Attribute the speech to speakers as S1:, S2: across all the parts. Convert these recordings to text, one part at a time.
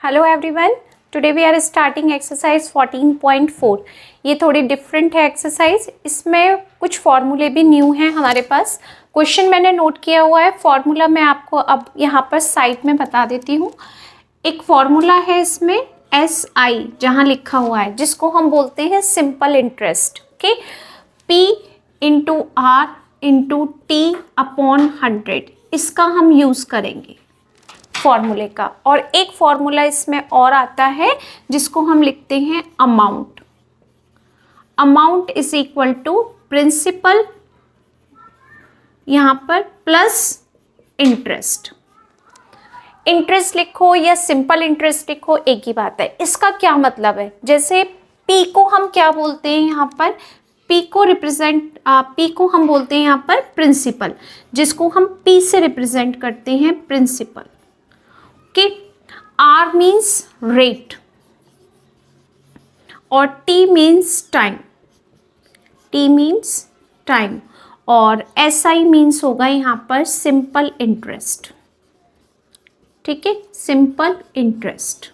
S1: Hello everyone, today we are starting exercise 14.4। ये थोड़ी different है एक्सरसाइज, इसमें कुछ फॉर्मूले भी न्यू हैं हमारे पास। क्वेश्चन मैंने नोट किया हुआ है, फॉर्मूला मैं आपको अब यहाँ पर साइड में बता देती हूँ। एक फॉर्मूला है इसमें SI जहाँ लिखा हुआ है, जिसको हम बोलते हैं simple interest. Okay, P into R into T upon 100, इसका हम यूज़ करेंगे फॉर्मूले का। और एक फॉर्मूला इसमें और आता है जिसको हम लिखते हैं amount. Amount is equal to principal यहाँ पर प्लस इंटरेस्ट। इंटरेस्ट लिखो या सिंपल इंटरेस्ट लिखो, एक ही बात है। इसका क्या मतलब है, जैसे P को हम क्या बोलते हैं यहाँ पर, P को हम बोलते हैं यहाँ पर प्रिंसिपल, जिसको हम P से रिप्रेजेंट करते हैं principal. Okay, R means rate और T means time. T means time और SI मीन्स होगा यहाँ पर सिंपल इंटरेस्ट। ठीक है, सिंपल इंटरेस्ट,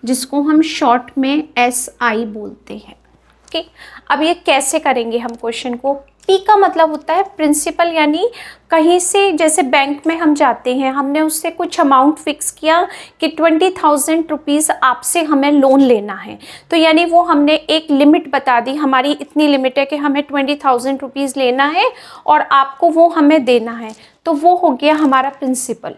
S1: जिसको हम शॉर्ट में SI बोलते हैं। ओके, अब ये कैसे करेंगे हम क्वेश्चन को। P का मतलब होता है प्रिंसिपल, यानी कहीं से जैसे बैंक में हम जाते हैं, हमने उससे कुछ अमाउंट फिक्स किया कि 20,000 रुपीज़ आपसे हमें लोन लेना है, तो यानी वो हमने एक लिमिट बता दी, हमारी इतनी लिमिट है कि हमें 20,000 रुपीज़ लेना है और आपको वो हमें देना है, तो वो हो गया हमारा प्रिंसिपल।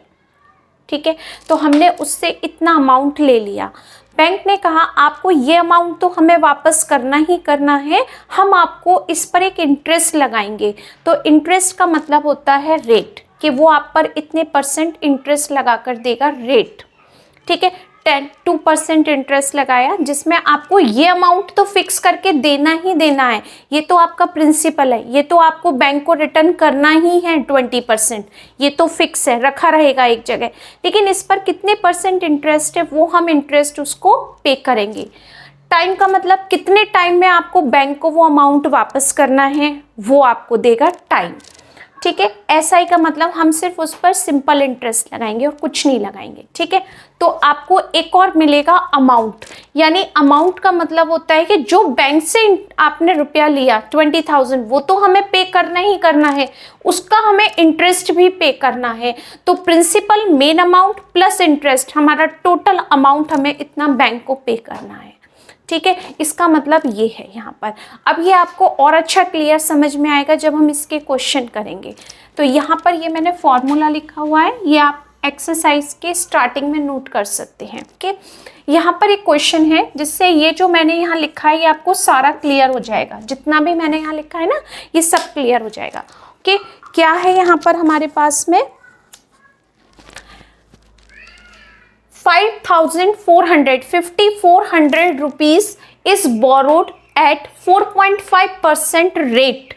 S1: ठीक है, तो हमने उससे इतना अमाउंट ले लिया। बैंक ने कहा आपको ये अमाउंट तो हमें वापस करना ही करना है, हम आपको इस पर एक इंटरेस्ट लगाएंगे। तो इंटरेस्ट का मतलब होता है रेट, कि वो आप पर इतने % इंटरेस्ट लगा कर देगा, रेट। ठीक है, 2% इंटरेस्ट लगाया, जिसमें आपको ये अमाउंट तो फिक्स करके देना ही देना है। ये तो आपका प्रिंसिपल है, ये तो आपको बैंक को रिटर्न करना ही है 20%, ये तो फिक्स है, रखा रहेगा एक जगह। लेकिन इस पर कितने % इंटरेस्ट है, वो हम इंटरेस्ट उसको पे करेंगे। टाइम का मतलब कितने टाइम में आपको बैंक को वो अमाउंट वापस करना है, वो आपको देगा टाइम। ठीक है, SI का मतलब हम सिर्फ उस पर सिंपल इंटरेस्ट लगाएंगे और कुछ नहीं लगाएंगे। ठीक है, तो आपको एक और मिलेगा अमाउंट, यानी अमाउंट का मतलब होता है कि जो बैंक से आपने रुपया लिया 20,000, वो तो हमें पे करना ही करना है, उसका हमें इंटरेस्ट भी पे करना है। तो principal main amount plus interest, हमारा टोटल अमाउंट हमें इतना बैंक को पे करना है। ठीक है, इसका मतलब ये है यहाँ पर। अब ये आपको और अच्छा क्लियर समझ में आएगा जब हम इसके क्वेश्चन करेंगे। तो यहाँ पर ये मैंने फॉर्मूला लिखा हुआ है, ये आप एक्सरसाइज के स्टार्टिंग में नोट कर सकते हैं। ओके, यहाँ पर एक क्वेश्चन है जिससे ये जो मैंने यहाँ लिखा है ये आपको सारा क्लियर हो जाएगा। जितना भी मैंने यहाँ लिखा है ना, ये सब क्लियर हो जाएगा। ओके, क्या है यहाँ पर हमारे पास में 5,400 rupees is borrowed at 4.5% rate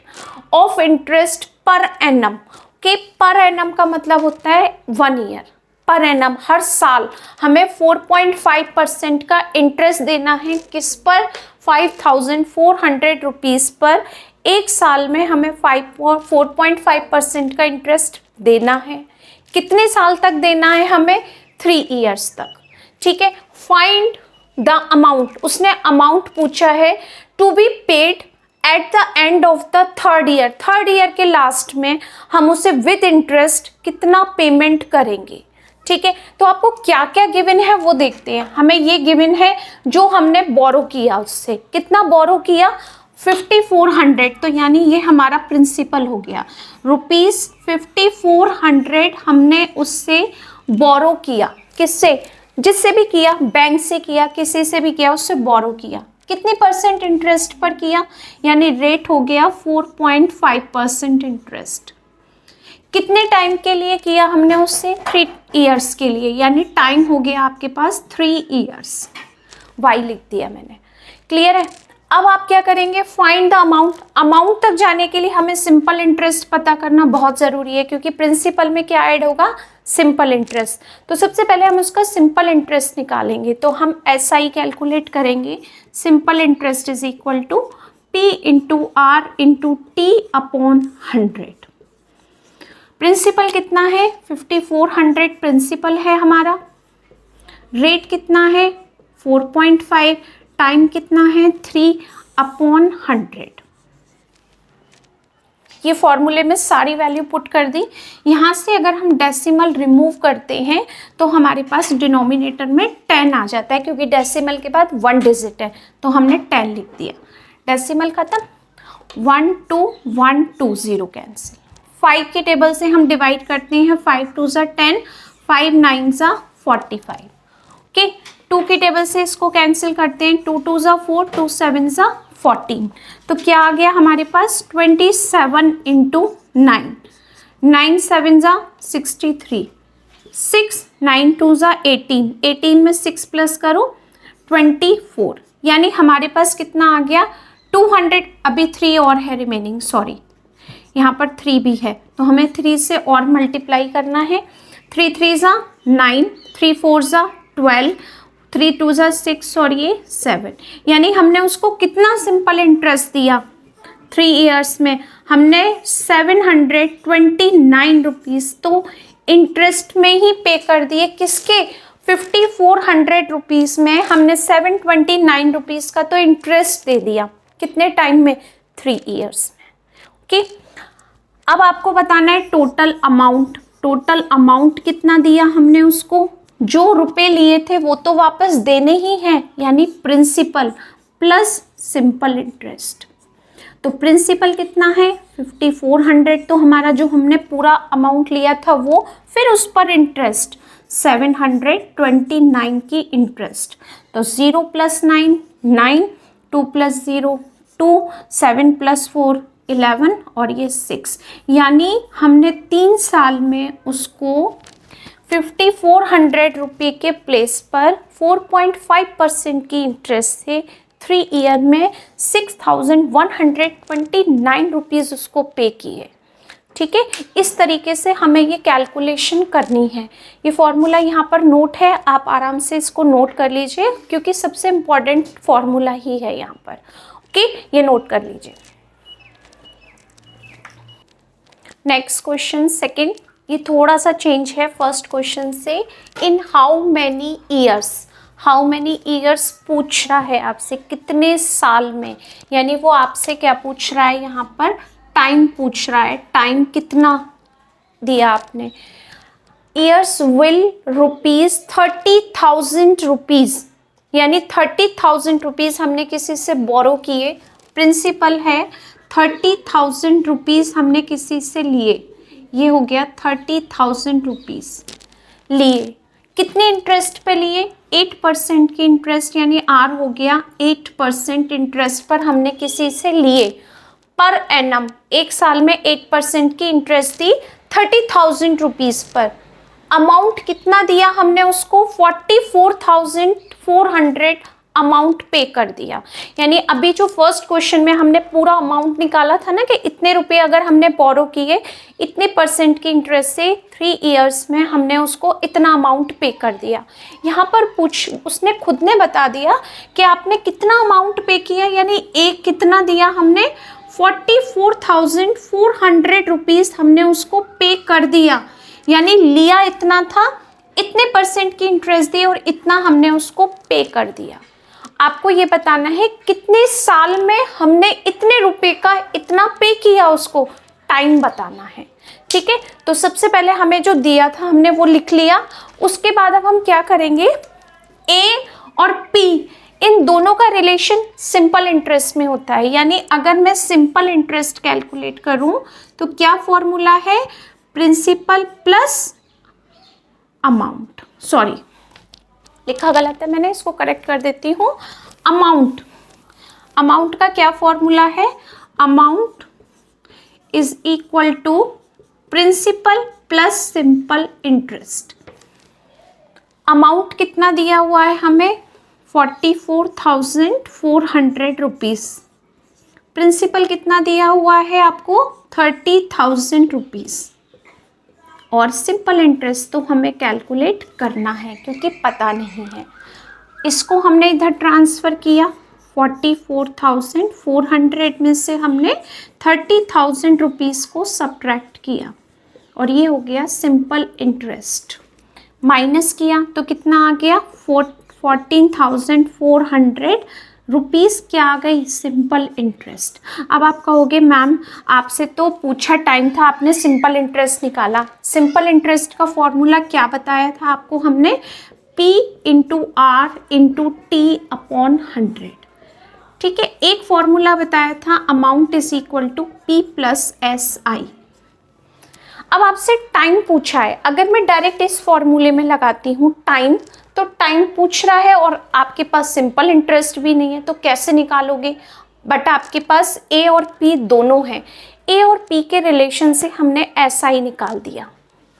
S1: of interest per annum। के पर एनम का मतलब होता है 1 ईयर। पर एनम हर साल हमें 4.5% का इंटरेस्ट देना है, किस पर, 5,400 रुपीज़ पर। एक साल में हमें 4.5% का इंटरेस्ट देना है। कितने साल तक देना है हमें, 3 ईयर्स तक। ठीक है, फाइंड द अमाउंट, उसने अमाउंट पूछा है to be paid at the end of the 3rd year. 3rd year के लास्ट में हम उसे विद इंटरेस्ट कितना पेमेंट करेंगे। ठीक है, तो आपको क्या क्या गिवन है वो देखते हैं। हमें ये गिवन है जो हमने बोरो किया, उससे कितना बोरो किया, 5,400, तो यानी ये हमारा प्रिंसिपल हो गया। ₹5,400 हमने उससे बोरो किया, किससे, जिससे भी किया, बैंक से किया, किसी से भी किया, उससे बोरो किया। कितने % इंटरेस्ट पर किया, यानी रेट हो गया 4.5% इंटरेस्ट। कितने टाइम के लिए किया हमने उससे, 3 ईयर्स के लिए, यानी टाइम हो गया आपके पास 3 ईयर्स। वाई लिख दिया मैंने। क्लियर है। अब आप क्या करेंगे, फाइंड द अमाउंट। अमाउंट तक जाने के लिए हमें सिंपल इंटरेस्ट पता करना बहुत ज़रूरी है, क्योंकि प्रिंसिपल में क्या ऐड होगा, सिंपल इंटरेस्ट। तो सबसे पहले हम उसका सिंपल इंटरेस्ट निकालेंगे, तो हम SI कैलकुलेट करेंगे। Simple interest is equal to P into R into T upon 100। Principal कितना है, 5,400 प्रिंसिपल है हमारा। रेट कितना है 4.5, टाइम कितना है 3/100। ये फॉर्मूले में सारी वैल्यू पुट कर दी। यहाँ से अगर हम डेसिमल रिमूव करते हैं तो हमारे पास डिनोमिनेटर में 10 आ जाता है, क्योंकि डेसिमल के बाद 1 डिजिट है तो हमने 10 लिख दिया। डेसिमल खत्म, 1 2 1 2 0 कैंसिल। 5 के टेबल से हम डिवाइड करते हैं, 5 2 ज़ा 10, 5 9 ज़ा 45। ओके, 2 के टेबल से इसको कैंसिल करते हैं, 2 2 ज़ा 4, 2 7 ज़ा 14। तो क्या आ गया हमारे पास 27 इंटू 9, 9 7 ज़ा 63, 6 9 2 ज़ा 18, 18 में 6 प्लस करो 24, यानी हमारे पास कितना आ गया 200। अभी 3 और है रिमेनिंग, सॉरी यहाँ पर 3 भी है तो हमें 3 से और मल्टीप्लाई करना है। 3 3 ज़ा 9, 3 4 ज़ा 12, 3 2 ज़ा 6 और ये 7, यानी हमने उसको कितना सिंपल इंटरेस्ट दिया 3 ईयर्स में, हमने 729 रुपीज़ तो इंटरेस्ट में ही पे कर दिए। किसके 5400 रुपीज़ में हमने 729 रुपीज़ का तो इंटरेस्ट दे दिया। कितने टाइम में 3 ईयर्स में। ओके, अब आपको बताना है टोटल अमाउंट। टोटल अमाउंट कितना दिया हमने उसको, जो रुपए लिए थे वो तो वापस देने ही हैं, यानी प्रिंसिपल प्लस सिंपल इंटरेस्ट। तो प्रिंसिपल कितना है 5400, तो हमारा जो हमने पूरा अमाउंट लिया था वो, फिर उस पर इंटरेस्ट 729 की इंटरेस्ट। तो 0 + 9 9, 2 + 0 2, 7 + 4 11 और ये 6, यानी हमने 3 साल में उसको 5400 रुपये के प्लेस पर 4.5% की इंटरेस्ट से 3 ईयर में 6129 रुपीज़ उसको पे किए। ठीक है, इस तरीके से हमें ये कैलकुलेशन करनी है। ये फॉर्मूला यहाँ पर नोट है, आप आराम से इसको नोट कर लीजिए क्योंकि सबसे इम्पॉर्टेंट फॉर्मूला ही है यहाँ पर। ओके, ये नोट कर लीजिए। नेक्स्ट क्वेश्चन सेकंड, ये थोड़ा सा चेंज है फर्स्ट क्वेश्चन से। In how many years, how many years पूछ रहा है आपसे, कितने साल में, यानी वो आपसे क्या पूछ रहा है यहाँ पर, टाइम पूछ रहा है। टाइम कितना दिया आपने, ईयर्स विल रुपीज़ 30,000 रुपीज़, यानी 30,000 रुपीज़ हमने किसी से बोरो किए। प्रिंसिपल है 30,000 रुपीज़ हमने किसी से लिए, ये हो गया 30,000 रुपीज़ लिए। कितने इंटरेस्ट पे लिए, 8% की इंटरेस्ट, यानी आर हो गया 8% इंटरेस्ट पर हमने किसी से लिए पर एनम। एक साल में 8% की इंटरेस्ट दी 30,000 रुपीज़ पर। अमाउंट कितना दिया हमने उसको, 44,400 अमाउंट पे कर दिया। यानी अभी जो फर्स्ट क्वेश्चन में हमने पूरा अमाउंट निकाला था ना कि इतने रुपए अगर हमने बोरो किए, इतने % की इंटरेस्ट से 3 ईयर्स में हमने उसको इतना अमाउंट पे कर दिया। यहाँ पर उसने खुद ने बता दिया कि आपने कितना अमाउंट पे किया, यानी एक कितना दिया हमने 44,400 रुपीज़ हमने उसको पे कर दिया, यानी लिया इतना था, इतने % की इंटरेस्ट दी और इतना हमने उसको पे कर दिया। आपको ये बताना है कितने साल में हमने इतने रुपए का इतना पे किया, उसको टाइम बताना है। ठीक है, तो सबसे पहले हमें जो दिया था हमने वो लिख लिया। उसके बाद अब हम क्या करेंगे, ए और पी इन दोनों का रिलेशन सिंपल इंटरेस्ट में होता है, यानी अगर मैं सिंपल इंटरेस्ट कैलकुलेट करूं तो क्या फॉर्मूला है, प्रिंसिपल प्लस अमाउंट। सॉरी, लिखा गलत है मैंने, इसको करेक्ट कर देती हूँ। अमाउंट, अमाउंट का क्या फॉर्मूला है, amount is equal to principal plus simple interest. Amount कितना दिया हुआ है हमें, 44,400 रुपीज़। प्रिंसिपल कितना दिया हुआ है आपको, 30,000 रुपीज़। और सिंपल इंटरेस्ट तो हमें कैलकुलेट करना है क्योंकि पता नहीं है। इसको हमने इधर ट्रांसफ़र किया, 44,400 में से हमने 30,000 रुपीज़ को सब्ट्रैक्ट किया और ये हो गया सिंपल इंटरेस्ट। माइनस किया तो कितना आ गया 14,400 रुपीज़ क्या आ गई, सिंपल इंटरेस्ट। अब आप कहोगे मैम आपसे तो पूछा टाइम था, आपने सिंपल इंटरेस्ट निकाला। सिंपल इंटरेस्ट का फॉर्मूला क्या बताया था आपको हमने, P into R into T upon 100। ठीक है, एक फॉर्मूला बताया था amount is equal to P plus SI। अब आपसे टाइम पूछा है, अगर मैं डायरेक्ट इस फॉर्मूले में लगाती हूँ टाइम, तो टाइम पूछ रहा है और आपके पास सिंपल इंटरेस्ट भी नहीं है, तो कैसे निकालोगे। बट आपके पास A और P दोनों हैं, A और P के रिलेशन से हमने SI निकाल दिया।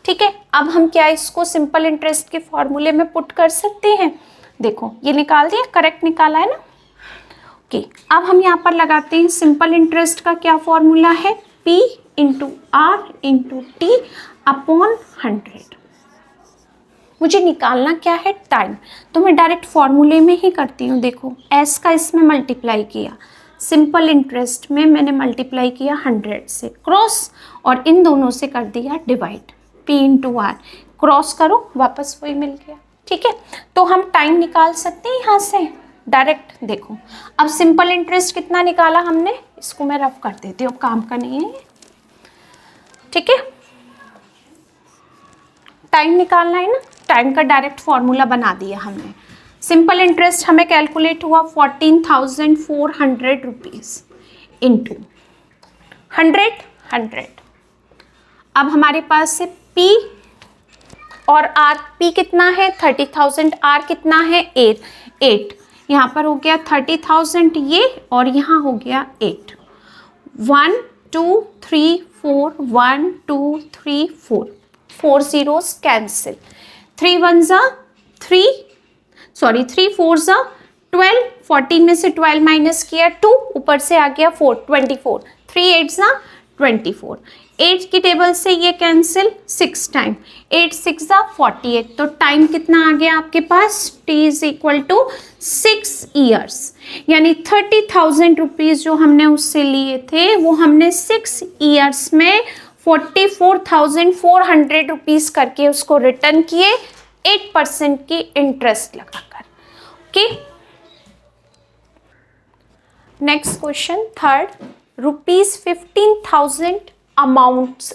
S1: ठीक है, अब हम क्या इसको सिंपल इंटरेस्ट के फॉर्मूले में पुट कर सकते हैं। देखो ये निकाल दिया, करेक्ट निकाला है ना। ओके, अब हम यहाँ पर लगाते हैं सिंपल इंटरेस्ट का क्या फॉर्मूला है, P into R into T upon 100। मुझे निकालना क्या है, टाइम, तो मैं डायरेक्ट फॉर्मूले में ही करती हूँ। देखो S का इसमें मल्टीप्लाई किया, सिंपल इंटरेस्ट में मैंने मल्टीप्लाई किया 100 से क्रॉस, और इन दोनों से कर दिया divide, P into R, cross करो वापस वही मिल गया। ठीक है, तो हम टाइम निकाल सकते हैं यहाँ से डायरेक्ट। देखो अब सिंपल इंटरेस्ट कितना निकाला हमने, इसको मैं रफ कर देती हूँ, काम का नहीं है। ठीक है, टाइम निकालना है ना, टाइम का डायरेक्ट फॉर्मूला बना दिया हमने। सिंपल इंटरेस्ट हमें कैलकुलेट हुआ 14,400 रुपीज़ इंटू 100। अब हमारे पास से P और R, P कितना है 30,000, R कितना है 8। यहाँ पर हो गया 30,000 ये, और यहाँ हो गया 8। 1 2 3 4, 1 2 3 4, 4 zeros कैंसिल, 3 1 जा 3, सॉरी 3 4 जा 12, 14 में से 12 माइनस किया 2, ऊपर से आ गया 4, 24, 3 8 जा 24, 8 की टेबल से ये कैंसिल 6 टाइम, 8 6 जा 48। तो टाइम कितना आ गया आपके पास, T is equal to 6 years, यानी 30,000 रुपीज़ जो हमने उससे लिए थे वो हमने 6 ईयर्स में 44,400 रुपीज़ करके उसको रिटर्न किए 8% की इंटरेस्ट लगाकर। Okay, next question third, ₹15,000 amounts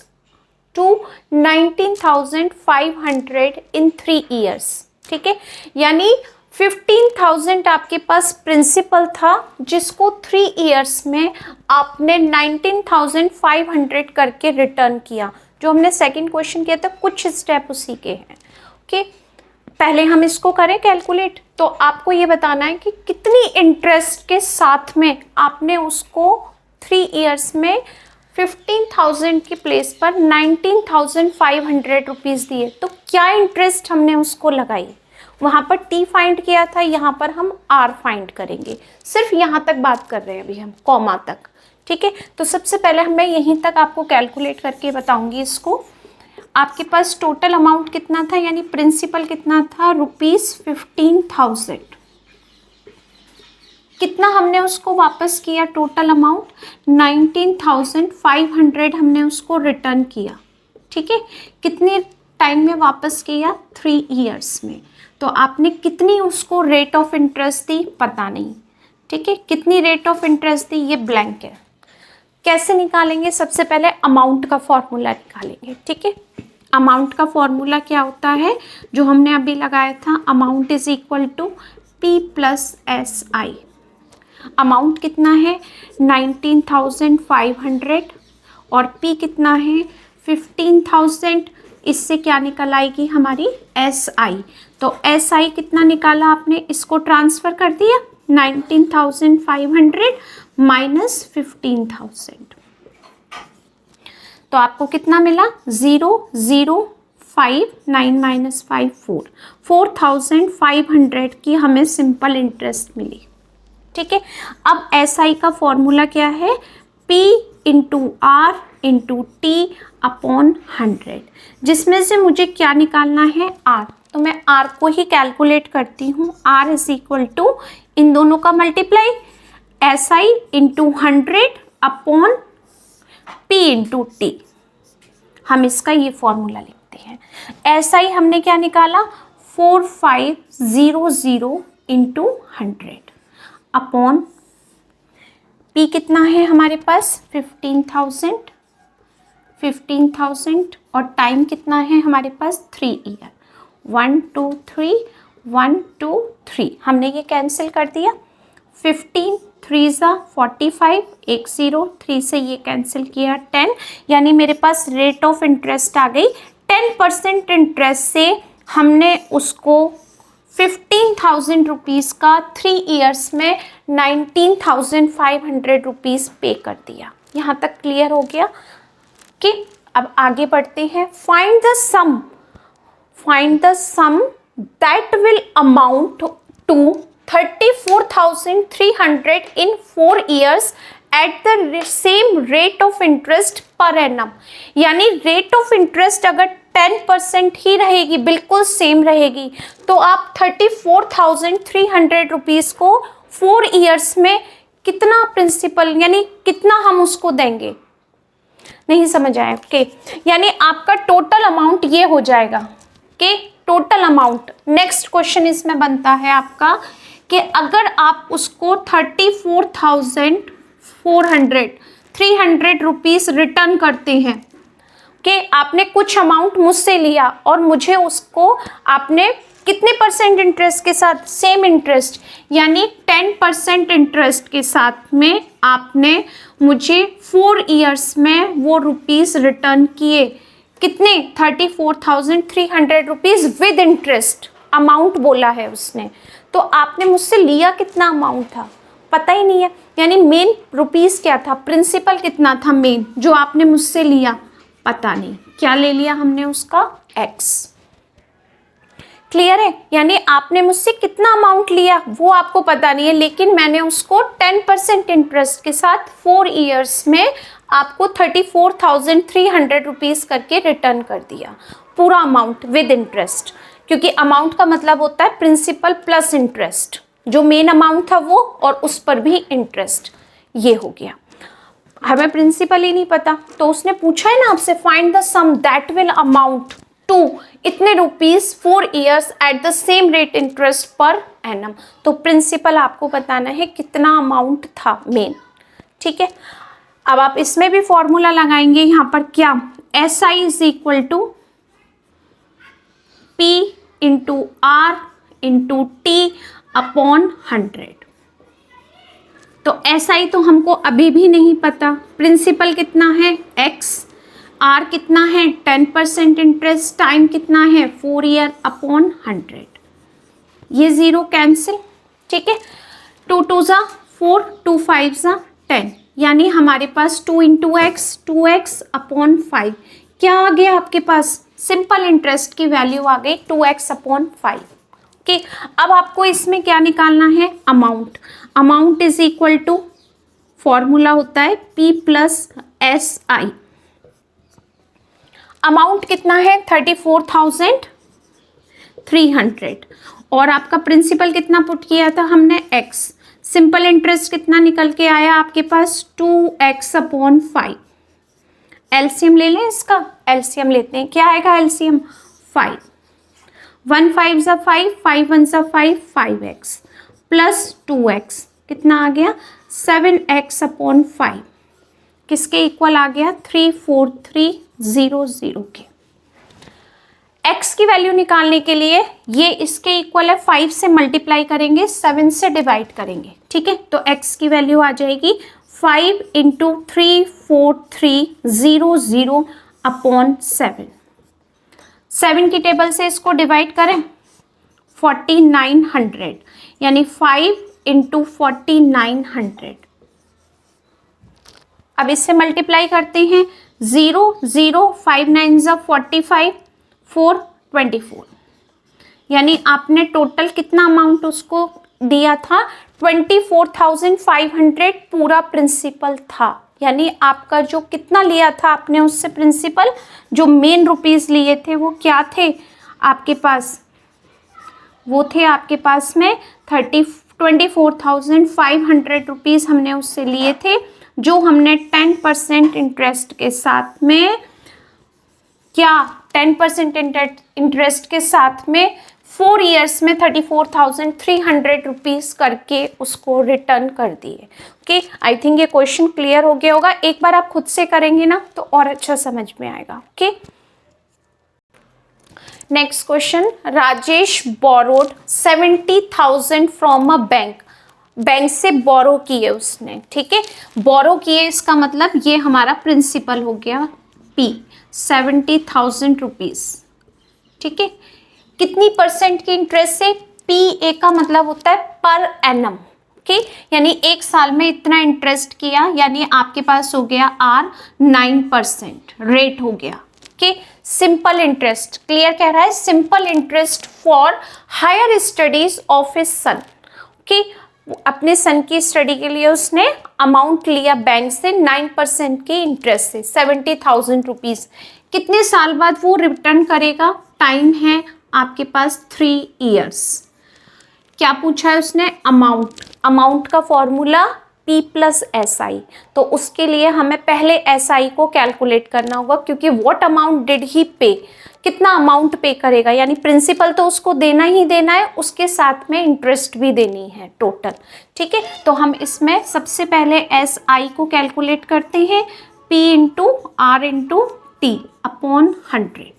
S1: to 19,500 in 3 years. ठीक है, यानी 15,000 आपके पास प्रिंसिपल था जिसको 3 ईयर्स में आपने 19,500 करके रिटर्न किया। जो हमने सेकंड क्वेश्चन किया था कुछ स्टेप उसी के हैं। ओके, पहले हम इसको करें कैलकुलेट, तो आपको ये बताना है कि कितनी इंटरेस्ट के साथ में आपने उसको 3 ईयर्स में 15,000 की प्लेस पर 19,500 रुपीज़ दिए, तो क्या इंटरेस्ट हमने उसको लगाई। वहाँ पर T फाइंड किया था, यहाँ पर हम R फाइंड करेंगे। सिर्फ यहाँ तक बात कर रहे हैं अभी हम, कॉमा तक। ठीक है, तो सबसे पहले मैं यहीं तक आपको कैलकुलेट करके बताऊंगी इसको। आपके पास टोटल अमाउंट कितना था, यानी प्रिंसिपल कितना था, ₹15,000। कितना हमने उसको वापस किया, टोटल अमाउंट 19,500 हमने उसको रिटर्न किया। ठीक है, कितने टाइम में वापस किया, 3 ईयर्स में। तो आपने कितनी उसको रेट ऑफ इंटरेस्ट दी, पता नहीं। ठीक है, कितनी रेट ऑफ इंटरेस्ट दी, ये ब्लैंक है। कैसे निकालेंगे, सबसे पहले अमाउंट का फॉर्मूला निकालेंगे। ठीक है, अमाउंट का फॉर्मूला क्या होता है, जो हमने अभी लगाया था, amount is equal to P plus SI। Amount कितना है 19,500 और P कितना है 15,000। इससे क्या निकल आएगी हमारी SI। तो SI कितना निकाला आपने, इसको ट्रांसफ़र कर दिया 19,500 माइनस 15,000, तो आपको कितना मिला 0,059 माइनस 5 4,500 की हमें सिंपल इंटरेस्ट मिली। ठीक है, अब SI का फॉर्मूला क्या है, P into R into T upon 100, जिसमें से मुझे क्या निकालना है, R। तो मैं R को ही कैलकुलेट करती हूँ। R इज इक्वल टू इन दोनों का multiply, SI into 100 upon P into T. हम इसका ये फॉर्मूला लिखते हैं। करते हैं। SI हमने क्या निकाला 4500 इंटू 100 अपॉन P कितना है हमारे पास 15,000 और टाइम कितना है हमारे पास 3 ईयर 1 2 3 1 2 3 हमने ये कैंसिल कर दिया 15 3 ज़ा 45 एक 0 3 से ये कैंसिल किया 10 यानी मेरे पास रेट ऑफ इंटरेस्ट आ गई 10% इंटरेस्ट से हमने उसको 15,000 रुपीज़ का 3 ईयर्स में 19,500 रुपीज़ पे कर दिया। यहाँ तक क्लियर हो गया कि अब आगे बढ़ते हैं। Find the sum that will amount to 34,300 in 4 years at the same rate of interest per annum। यानी रेट ऑफ इंटरेस्ट अगर 10% ही रहेगी, बिल्कुल सेम रहेगी, तो आप 34,300 रुपीज़ को 4 ईयर्स में कितना प्रिंसिपल यानी कितना हम उसको देंगे, नहीं समझ आया ओके। यानी आपका टोटल अमाउंट ये हो जाएगा कि टोटल अमाउंट नेक्स्ट क्वेश्चन इसमें बनता है आपका कि अगर आप उसको 34,300 रुपीज़ रिटर्न करते हैं कि आपने कुछ अमाउंट मुझसे लिया और मुझे उसको आपने कितने परसेंट इंटरेस्ट के साथ, सेम इंटरेस्ट यानी 10% इंटरेस्ट के साथ में आपने मुझे 4 ईयर्स में वो रुपीज़ रिटर्न किए, कितने 34,300 रुपीज़ विद इंटरेस्ट अमाउंट बोला है उसने। तो आपने मुझसे लिया कितना अमाउंट था पता ही नहीं है, यानी मेन रुपीज़ क्या था, प्रिंसिपल कितना था मेन जो आपने मुझसे लिया पता नहीं, क्या ले लिया हमने उसका x। क्लियर है, यानी आपने मुझसे कितना अमाउंट लिया वो आपको पता नहीं है, लेकिन मैंने उसको 10% इंटरेस्ट के साथ 4 ईयर्स में आपको 34,300 रुपीज़ करके रिटर्न कर दिया, पूरा अमाउंट विद इंटरेस्ट, क्योंकि अमाउंट का मतलब होता है प्रिंसिपल प्लस इंटरेस्ट, जो मेन अमाउंट था वो और उस पर भी इंटरेस्ट। ये हो गया, हमें प्रिंसिपल ही नहीं पता, तो उसने पूछा है ना आपसे find the sum that will amount to इतने rupees 4 years at the same rate interest per annum, तो प्रिंसिपल आपको बताना है कितना अमाउंट था मेन। ठीक है, अब आप इसमें भी फॉर्मूला लगाएंगे यहाँ पर क्या, SI is equal to P into R into T upon 100। तो SI तो हमको अभी भी नहीं पता, प्रिंसिपल कितना है X, R कितना है 10% इंटरेस्ट, टाइम कितना है 4 ईयर अपॉन 100, ये 0 कैंसिल। ठीक है, 2 2 ज़ा 4 2 5 ज़ा 10, यानी हमारे पास 2 इंटू एक्स 2x अपॉन 5, क्या आ गया आपके पास, सिंपल इंटरेस्ट की वैल्यू आ गई 2x अपॉन 5। ओके, अब आपको इसमें क्या निकालना है, amount. Amount is equal to formula होता है P प्लस SI। अमाउंट कितना है 34,300 और आपका प्रिंसिपल कितना पुट किया था हमने x, सिंपल इंटरेस्ट कितना निकल के आया आपके पास 2x अपॉन 5। एलसीएम ले लें इसका, एलसीएम लेते हैं, क्या आएगा एलसीएम 5, 1 5 ज़ा 5 5 1 ज़ा 5 5x प्लस 2x कितना आ गया 7x अपॉन 5, किसके इक्वल आ गया 34300 के। x की वैल्यू निकालने के लिए ये इसके इक्वल है, 5 से मल्टीप्लाई करेंगे 7 से डिवाइड करेंगे। ठीक है, तो x की वैल्यू आ जाएगी 5 इंटू 34300 अपॉन 7। 7 की टेबल से इसको डिवाइड करें 4900, यानी 5 इंटू 4900। अब इससे मल्टीप्लाई करते हैं 0 0 5 9 ज़ा 45 4 24, यानी आपने टोटल कितना अमाउंट उसको दिया था 24,500 पूरा प्रिंसिपल था, यानी आपका जो कितना लिया था आपने उससे प्रिंसिपल, जो मेन रुपीज़ लिए थे वो क्या थे आपके पास, वो थे आपके पास में 24,500 रुपीज़ हमने उससे लिए थे, जो हमने 10% इंटरेस्ट के साथ में क्या 10% इंटरेस्ट के साथ में 4 ईयर्स में 34,300 रुपीज़ करके उसको रिटर्न कर दिए। ओके, आई थिंक ये क्वेश्चन क्लियर हो गया होगा। एक बार आप खुद से करेंगे ना तो और अच्छा समझ में आएगा। Okay, next question, Rajesh borrowed 70,000 from a bank. Bank से बोरो किए उसने, ठीक है, बोरो किए इसका मतलब ये हमारा प्रिंसिपल हो गया P, 70,000 रुपीज़, ठीक है। कितनी परसेंट की इंटरेस्ट से? PA का मतलब होता है पर एनम, ओके, यानी एक साल में इतना इंटरेस्ट किया, यानी आपके पास हो गया R 9% रेट हो गया। ओके, सिंपल इंटरेस्ट, क्लियर कह रहा है, simple interest for higher studies of his son. Okay, अपने सन की स्टडी के लिए उसने अमाउंट लिया बैंक से 9% के इंटरेस्ट से 70,000 रुपीज़। कितने साल बाद वो रिटर्न करेगा? टाइम है आपके पास 3 ईयर्स। क्या पूछा है उसने? अमाउंट। अमाउंट का फॉर्मूला P प्लस SI, तो उसके लिए हमें पहले SI को कैलकुलेट करना होगा, क्योंकि व्हाट अमाउंट डिड ही पे, कितना अमाउंट पे करेगा, यानी प्रिंसिपल तो उसको देना ही देना है, उसके साथ में इंटरेस्ट भी देनी है टोटल, ठीक है। तो हम इसमें सबसे पहले SI को कैलकुलेट करते हैं, P into R into T upon 100।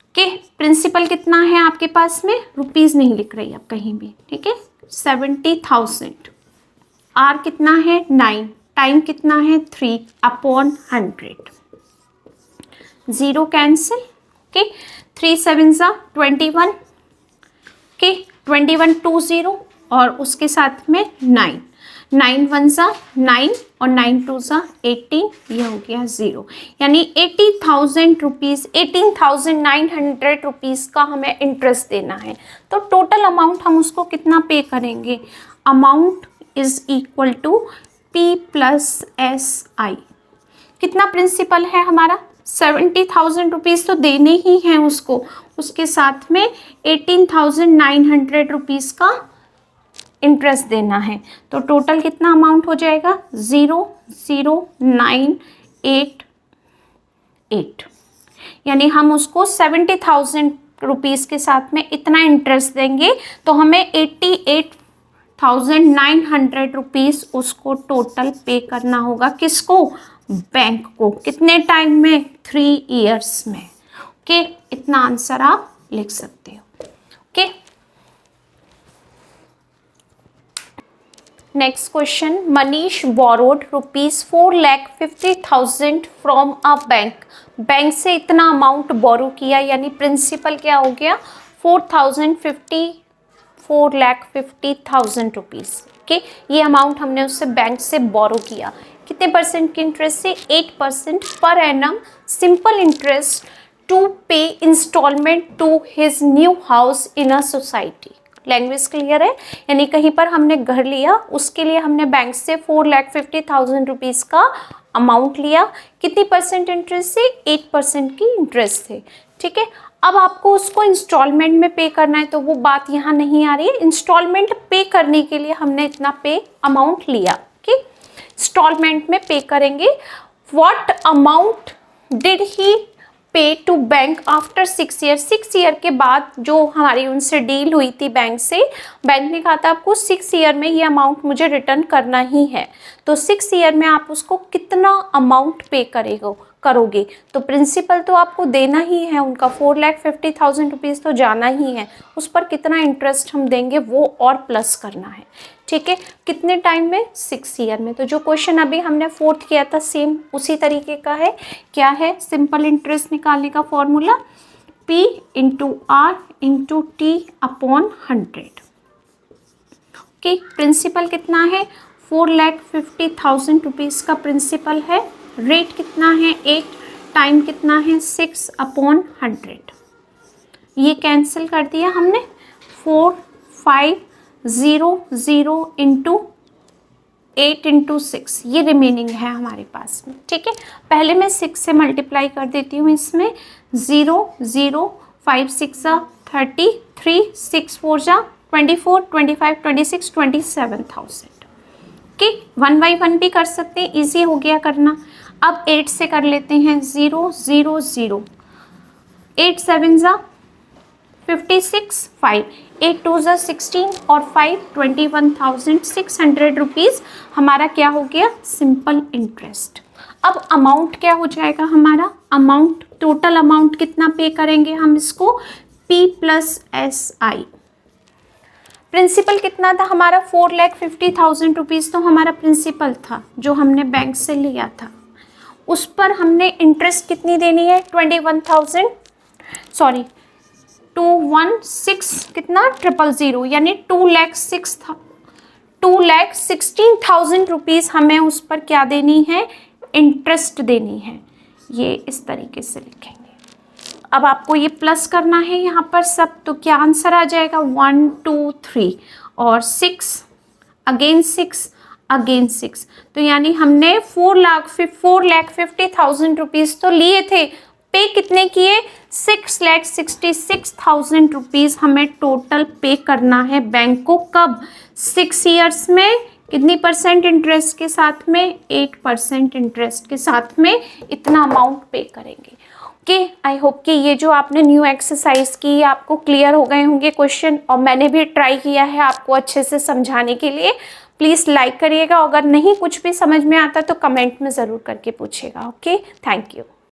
S1: Okay, principal कितना है आपके पास में? रुपीज़ नहीं लिख रही आप कहीं भी, ठीक है, 70,000। R कितना है? 9, टाइम कितना है? 3 अपॉन 100। 0 कैंसिल, ओके, 3 7 ज़ा 21, ओके, 21 2 0 और उसके साथ में 9, 9 1 ज़ा 9 और 9 2 ज़ा 18, ये हो गया 0, यानी 80,000 रुपीज़, 18,900 रुपीज़ का हमें इंटरेस्ट देना है। तो टोटल अमाउंट हम उसको कितना पे करेंगे? Amount is equal to P plus SI। कितना प्रिंसिपल है हमारा? 70,000 रुपीज़ तो देने ही हैं उसको, उसके साथ में 18,900 रुपीज़ का इंटरेस्ट देना है। तो टोटल कितना अमाउंट हो जाएगा? 00988, यानी हम उसको 70,000 रुपीज़ के साथ में इतना इंटरेस्ट देंगे तो हमें 88,900 रुपीज़ उसको टोटल पे करना होगा। किसको? बैंक को। कितने टाइम में? 3 ईयर्स में। ओके, इतना आंसर आप लिख सकते हो। Okay, next question, Manish borrowed ₹4,50,000 from a bank. Bank से इतना अमाउंट बोरो किया, यानी प्रिंसिपल क्या हो गया? 4,50,000 रुपीज़। ओके, ये अमाउंट हमने उससे बैंक से बोरो किया। कितने परसेंट की इंटरेस्ट से? 8% per annum simple interest to pay instalment to his new house in a society. Language clear है, यानी कहीं पर हमने घर लिया, उसके लिए हमने बैंक से 4,50,000 रुपीज़ का अमाउंट लिया। कितनी परसेंट इंटरेस्ट से? 8% की इंटरेस्ट से, ठीक है। अब आपको उसको इंस्टॉलमेंट में पे करना है, तो वो बात यहाँ नहीं आ रही है। इंस्टॉलमेंट पे करने के लिए हमने इतना पे अमाउंट लिया, ओके, इंस्टॉलमेंट में पे करेंगे। What amount did he pay to bank after 6 year. 6 year के बाद जो हमारी उनसे डील हुई थी बैंक से, बैंक ने कहा था आपको 6 ईयर में ये अमाउंट मुझे रिटर्न करना ही है। तो 6 ईयर में आप उसको कितना अमाउंट पे करोगे? तो प्रिंसिपल तो आपको देना ही है उनका, 4,50,000 रुपीज़ तो जाना ही है, उस पर कितना इंटरेस्ट हम देंगे वो और प्लस करना है, ठीक है। कितने टाइम में? 6 ईयर में। तो जो क्वेश्चन अभी हमने 4th किया था सेम उसी तरीके का है। क्या है? सिंपल इंटरेस्ट निकालने का formula P into R into T upon 100। Okay, principal कितना है? 4,50,000 रुपीज़ का प्रिंसिपल है। रेट कितना है? 8, टाइम कितना है? 6 अपॉन 100। ये कैंसिल कर दिया हमने। 4,500 इंटू 8 इंटू 6, ये रिमेनिंग है हमारे पास में, ठीक है। पहले मैं 6 से मल्टीप्लाई कर देती हूँ इसमें। 0 0 5 6 30, 3 6 4 24, 25 26 27,000। ओके, 1 बाई 1 भी कर सकते हैं, ईजी हो गया करना। अब 8 से कर लेते हैं। 0 0 0 8 7 ज़ा 56, 5 8 2 ज़ा 16 और 5 21,600 रुपीज़ हमारा क्या हो गया, सिंपल इंटरेस्ट। अब अमाउंट क्या हो जाएगा हमारा, अमाउंट टोटल अमाउंट कितना पे करेंगे हम इसको, P प्लस SI। प्रिंसिपल कितना था हमारा, 4,50,000 रुपीज़ तो हमारा प्रिंसिपल था जो हमने बैंक से लिया था। उस पर हमने इंटरेस्ट कितनी देनी है, 216 कितना 000 यानी 2,16,000 रुपीज़ हमें उस पर क्या देनी है, इंटरेस्ट देनी है। ये इस तरीके से लिखेंगे। अब आपको ये प्लस करना है यहाँ पर सब, तो क्या आंसर आ जाएगा, 1 2 3 और 6 अगेन 6 अगेन 6, तो यानी हमने 4,50,000 रुपीज़ तो लिए थे, पे कितने किए, 6,66,000 रुपीज़ हमें टोटल पे करना है बैंक को। कब, 6 ईयर्स में कितनी परसेंट इंटरेस्ट के साथ में, 8% इंटरेस्ट के साथ में इतना अमाउंट पे करेंगे। ओके, आई होप कि ये जो आपने न्यू एक्सरसाइज की आपको क्लियर हो गए होंगे क्वेश्चन, और मैंने भी ट्राई किया है आपको अच्छे से समझाने के लिए। प्लीज़ लाइक करिएगा, अगर नहीं कुछ भी समझ में आता तो कमेंट में ज़रूर करके पूछिएगा। Okay, thank you.